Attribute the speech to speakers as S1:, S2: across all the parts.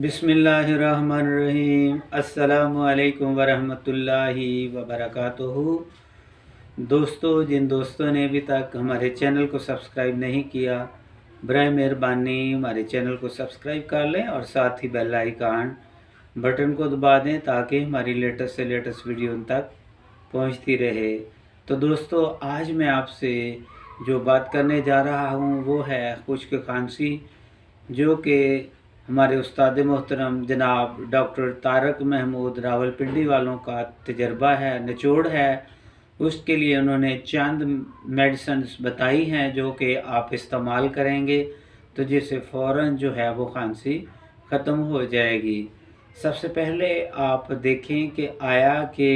S1: बिस्मिल्लाहिर्रहमानिर्रहीम। अस्सलामुअलैकुम वरहमतुल्लाहि वबरकातुहू। दोस्तों, जिन दोस्तों ने अभी तक हमारे चैनल को सब्सक्राइब नहीं किया, बराए मेहरबानी हमारे चैनल को सब्सक्राइब कर लें और साथ ही बेल आइकन बटन को दबा दें ताकि हमारी लेटेस्ट से लेटेस्ट वीडियो उन तक पहुंचती रहे। तो दोस्तों, आज मैं आपसे जो बात करने जा रहा हूं वो है खुश्क खांसी, जो कि हमारे उस्ताद मोहतरम जनाब डॉक्टर तारक महमूद रावलपिंडी वालों का तजर्बा है, निचोड़ है। उसके लिए उन्होंने चंद मेडिसिन्स बताई हैं जो कि आप इस्तेमाल करेंगे तो जिससे फ़ौरन जो है वो खांसी ख़त्म हो जाएगी। सबसे पहले आप देखें कि आया कि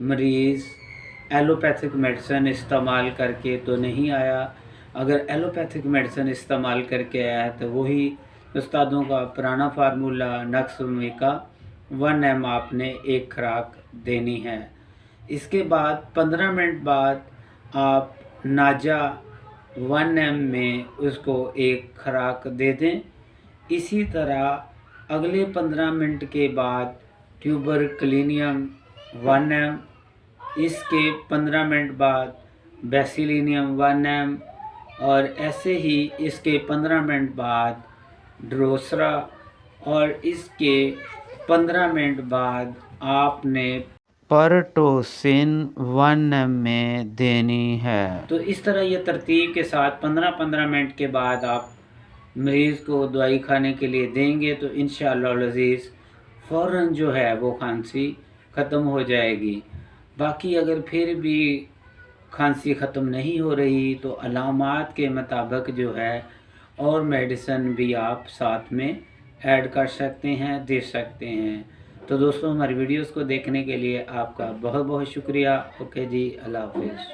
S1: मरीज़ एलोपैथिक मेडिसिन इस्तेमाल करके तो नहीं आया। अगर एलोपैथिक मेडिसिन इस्तेमाल करके आया है तो वही उस्तादों का पुराना फार्मूला नक्स का 1 ml आपने एक खुराक देनी है। इसके बाद 15 मिनट बाद आप नाजा 1 ml में उसको एक खुराक दे दें। इसी तरह अगले 15 मिनट के बाद ट्यूबरक्लिनियम 1 ml, इसके 15 मिनट बाद बेसिलिनियम 1 ml और ऐसे ही इसके 15 मिनट बाद ड्रोसरा और इसके 15 मिनट बाद आपने परटोसिन 1 ml में देनी है। तो इस तरह ये तरतीब के साथ 15-15 मिनट के बाद आप मरीज़ को दवाई खाने के लिए देंगे तो इंशाअल्लाह अज़ीज़ फ़ौरन जो है वो खांसी ख़त्म हो जाएगी। बाकी अगर फिर भी खांसी ख़त्म नहीं हो रही तो अलामात के मुताबिक जो है और मेडिसिन भी आप साथ में ऐड कर सकते हैं, दे सकते हैं। तो दोस्तों, हमारी वीडियोस को देखने के लिए आपका बहुत बहुत शुक्रिया। ओके जी, अल्लाह हाफ़िज़।